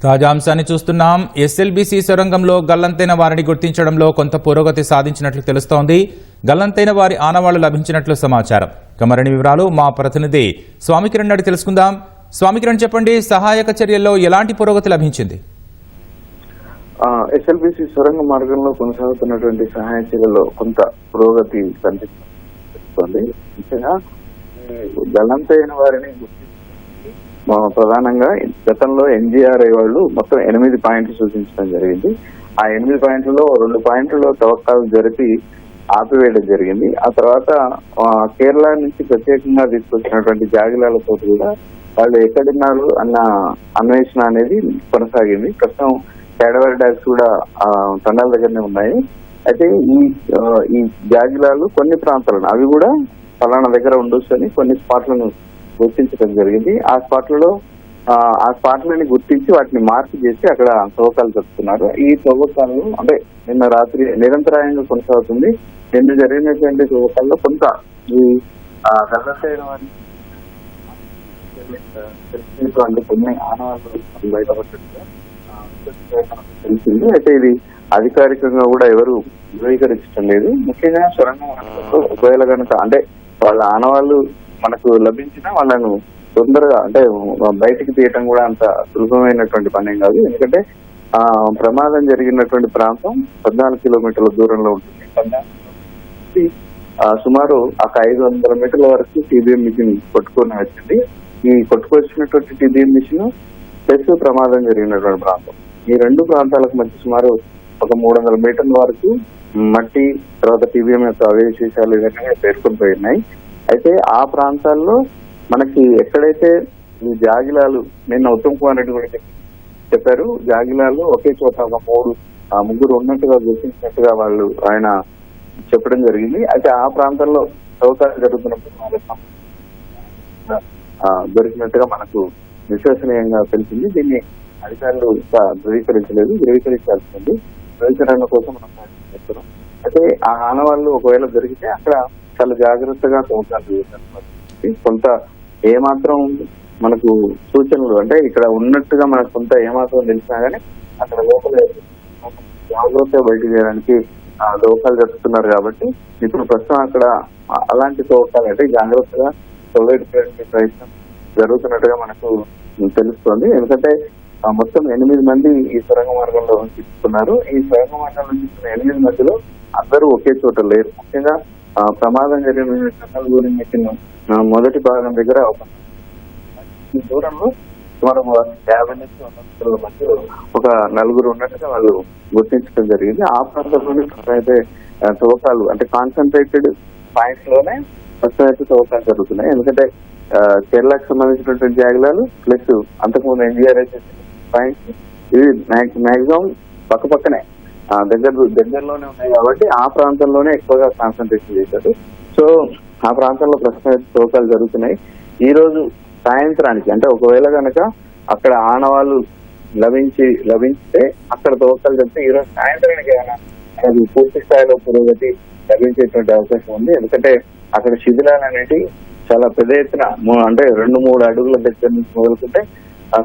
తాజా అంశాన్ని చూస్తున్నాం. ఎస్ఎల్బీసీ సొరంగంలో గల్లంతైన వారిని గుర్తించడంలో కొంత పురోగతి సాధించినట్లు తెలుస్తోంది. గల్లంతైన వారి ఆనవాళ్లు లభించినట్లు సమాచారం. మరిన్ని వివరాలు మా ప్రతినిధి స్వామికిరణ్ అడిగి తెలుసుకుందాం. స్వామికిరణ్, చెప్పండి, సహాయక చర్యల్లో ఎలాంటి పురోగతి లభించింది? ఎస్ఎల్బీసీ సొరంగ మార్గంలో కొనసాగుతున్నటువంటి సహాయ చర్యల్లో కొంత పురోగతి కనిపిస్తుంది. ముఖ్యంగా గల్లంతైన వారిని ప్రధానంగా గతంలో ఎన్డీఆర్ఐ వాళ్ళు మొత్తం 8 పాయింట్లు సూచించడం జరిగింది. ఆ 8 పాయింట్లలో 2 పాయింట్లలో తవ్వకాలు జరిపి ఆపివేయడం జరిగింది. ఆ తర్వాత కేరళ నుంచి ప్రత్యేకంగా తీసుకొచ్చినటువంటి జాగిలాలతో కూడా వాళ్ళు ఎక్కడున్నారు అన్న అన్వేషణ అనేది కొనసాగింది. ప్రస్తుతం కేడవర్ డ్యాగ్స్ కూడా తండాల దగ్గరనే ఉన్నాయి. అయితే ఈ జాగిలాలు కొన్ని ప్రాంతాలను అవి కూడా ఫలానా దగ్గర ఉండొచ్చు అని కొన్ని స్పాట్లను గుర్తించడం జరిగింది. ఆ స్పాట్లని గుర్తించి వాటిని మార్క్ చేసి అక్కడ తవ్వకాలు జరుపుతున్నారు. ఈ తవ్వకాలను అంటే నిన్న రాత్రి నిరంతరాయంగా కొనసాగుతుంది. నిన్న జరిగినటువంటి తవ్వకాల్లో కొంత ఈ గల్లంతైన వారి కొన్ని ఆనవాళ్ళు బయటపడ్డట్టుగా తెలిసింది. అయితే ఇది అధికారికంగా కూడా ఎవరు ధృవీకరించడం లేదు. ముఖ్యంగా సొరంగం ఒకవేళ కనుక అంటే వాళ్ళ ఆనవాళ్ళు మనకు లభించినా వాళ్ళను తొందరగా అంటే బయటికి తీయటం కూడా అంత సులభమైనటువంటి పని ఏం కాదు. ఎందుకంటే ప్రమాదం జరిగినటువంటి ప్రాంతం 14 కిలోమీటర్ల దూరంలో ఉంటుంది. సుమారు ఒక 500 మీటర్ల వరకు టీబీఎం మిషన్ కొట్టుకొని వచ్చింది. ఈ కొట్టుకొచ్చినటువంటి టీబీఎం మిషన్ ప్లస్ ప్రమాదం జరిగినటువంటి ప్రాంతం, ఈ 2 ప్రాంతాలకు మధ్య సుమారు ఒక 300 మీటర్ల వరకు మట్టి, తర్వాత టీబీఎం యొక్క అవశేషాలు ఇవన్నీ పేర్కొని పోయినాయి. అయితే ఆ ప్రాంతాల్లో మనకి ఎక్కడైతే ఈ జాగిలాలు నిన్న ఉత్తమ్ కుమార్ రెడ్డి కూడా చెప్పారు, జాగిలాలు ఒకే చోట ఒక 3-3 ఉన్నట్టుగా గుర్తించినట్టుగా ఆయన చెప్పడం జరిగింది. అయితే ఆ ప్రాంతంలో తవ్వకాలు జరుగుతున్నప్పుడు దొరికినట్టుగా మనకు విశ్వసనీయంగా తెలిసింది. దీన్ని అధికారులు ధృవీకరించాల్సింది. ధృవీకరణ కోసం మనం చేస్తున్నాం. అయితే ఆ ఆనవాళ్ళు ఒకవేళ దొరికితే అక్కడ చాలా జాగ్రత్తగా తవ్వకాలు చేయాలి. కొంత ఏమాత్రం మనకు సూచనలు అంటే ఇక్కడ ఉన్నట్టుగా మనకు కొంత ఏమాత్రం తెలిసినా గానీ అక్కడ లోపల జాగ్రత్తగా బయటకు చేయడానికి తవ్వకాలు జరుపుతున్నారు. కాబట్టి ఇప్పుడు ప్రస్తుతం అక్కడ అలాంటి తవ్వకాలు అంటే జాగ్రత్తగా తవ్వేటువంటి ప్రయత్నం జరుగుతున్నట్టుగా మనకు తెలుస్తోంది. ఎందుకంటే మొత్తం 8 మంది ఈ సొరంగ మార్గంలో తీసుకున్నారు. ఈ సొరంగ మార్గంలో తీసుకున్న 8 మందిలో అందరూ ఒకే చోట లేరు. ముఖ్యంగా ప్రమాదం జరిగిన చంద్రగూరి మెట్టిన మొదటి భాగం దగ్గర ఈ దూరంలో సుమారు 50 నుంచి 100 మీటర్ల మధ్య ఒక 4 ఉన్నట్టుగా వాళ్ళు గుర్తించడం జరిగింది. ఆ ప్రాంతంలోనే అయితే తవ్వకాలు అంటే కాన్సన్ట్రేటెడ్ పాయింట్స్ లోనే ప్రస్తుతం అయితే తవ్వకాలు జరుగుతున్నాయి. ఎందుకంటే కేరళకు సంబంధించినటువంటి జాగిలాలు ప్లస్ అంతకుముందు ఎన్డీఆర్ఐ పాయింట్స్ ఇవి మాక్సిమం పక్కనే దగ్గరలోనే ఉన్నాయి. కాబట్టి ఆ ప్రాంతంలోనే ఎక్కువగా కాన్సన్ట్రేషన్ చేశారు. సో ఆ ప్రాంతంలో ప్రస్తుతం తవ్వకాలు జరుగుతున్నాయి. ఈ రోజు సాయంత్రానికి అంటే ఒకవేళ కనుక అక్కడ ఆనవాళ్ళు లభించితే అక్కడ తవ్వకాలు జరిగితే ఈ రోజు సాయంత్రానికి అది పూర్తి స్థాయిలో పురోగతి లభించేటువంటి అవకాశం ఉంది. ఎందుకంటే అక్కడ శిథిలాలు అనేవి చాలా పెద్ద ఎత్తున అంటే 2-3 అడుగుల దగ్గర నుంచి మొదలుకుంటే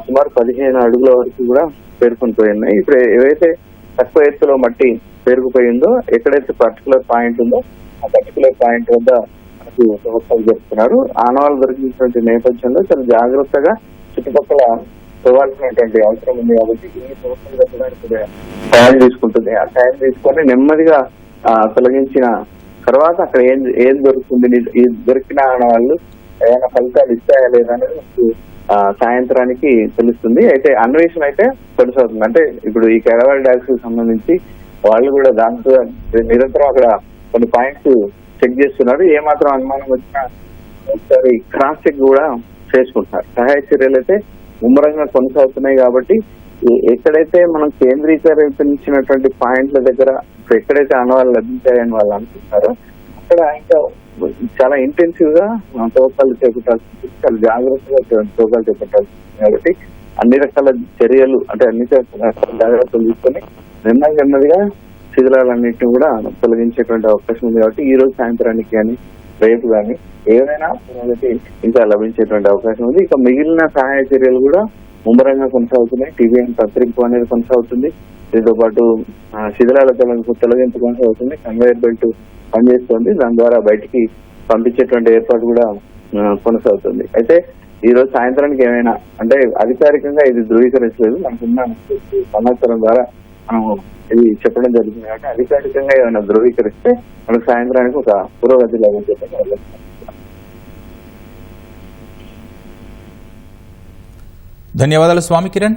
సుమారు 15 అడుగుల వరకు కూడా పేరుకొని పోయినాయి. ఇప్పుడు ఏవైతే తక్కువ ఎత్తులో మట్టి పేరుకుపోయిందో ఎక్కడైతే పర్టికులర్ పాయింట్ ఉందో ఆ పర్టికులర్ పాయింట్ వద్ద మనకు తవ్వకాలు జరుపుతున్నారు. ఆనవాళ్ళు దొరికినటువంటి నేపథ్యంలో చాలా జాగ్రత్తగా చుట్టుపక్కల తవ్వాల్సినటువంటి అవసరం ఉంది. కాబట్టి ఈ తవ్వకాలు జరపడానికి టైం తీసుకుంటుంది. ఆ టైం తీసుకొని నెమ్మదిగా తొలగించిన తర్వాత అక్కడ ఏం దొరుకుతుంది, దొరికిన ఆనవాళ్ళు ఏమైనా ఫలితాలు ఇస్తాయా లేదా అనేది మనకు సాయంత్రానికి తెలుస్తుంది. అయితే అన్వేషణ అయితే కొనసాగుతుంది. అంటే ఇప్పుడు ఈ కేడవర్ డ్యాగ్స్ కి సంబంధించి వాళ్ళు కూడా దాంతో నిరంతరం అక్కడ కొన్ని పాయింట్స్ చెక్ చేస్తున్నారు. ఏమాత్రం అనుమానం వచ్చినా ఒకసారి క్రాస్ చెక్ కూడా చేసుకుంటున్నారు. సహాయ చర్యలు అయితే ముమ్మరంగా కొనసాగుతున్నాయి. కాబట్టి ఎక్కడైతే మనం కేంద్రీకరించినటువంటి పాయింట్ల దగ్గర ఎక్కడైతే ఆనవాళ్ళు లభించాయని వాళ్ళు అనుకుంటున్నారో అక్కడ ఇంకా చాలా ఇంటెన్సివ్ గా తవ్వకాలు చేపట్టాల్సింది, చాలా జాగ్రత్తగా తవ్వకాలు చేపట్టాల్సింది. కాబట్టి అన్ని రకాల చర్యలు అంటే అన్ని జాగ్రత్తలు తీసుకొని నెమ్మదిగా శిథిలాలన్నింటినీ కూడా తొలగించేటువంటి అవకాశం ఉంది. కాబట్టి ఈ రోజు సాయంత్రానికి కానీ రేపు కానీ ఏదైనా పురోగతి ఇంకా లభించేటువంటి అవకాశం ఉంది. ఇక మిగిలిన సహాయ చర్యలు కూడా ముమ్మరంగా కొనసాగుతున్నాయి. టీబీఎం కత్తిరింపు అనేది కొనసాగుతుంది. దీంతో పాటు శిథిలాల తొలగింపు కొనసాగుతుంది. కన్వేయర్ బెల్ట్ పనిచేస్తుంది. దాని ద్వారా బయటికి పంపించేటువంటి ఏర్పాటు కూడా కొనసాగుతుంది. అయితే ఈ రోజు సాయంత్రానికి ఏమైనా అంటే అధికారికంగా ఇది ధృవీకరించలేదు, మనకున్న సమాచారం ద్వారా మనం ఇది చెప్పడం జరుగుతుంది. కాబట్టి అధికారికంగా ఏమైనా ధృవీకరిస్తే మనకు సాయంత్రానికి ఒక పురోగతి లభించే. ధన్యవాదాలు స్వామి కిరణ్.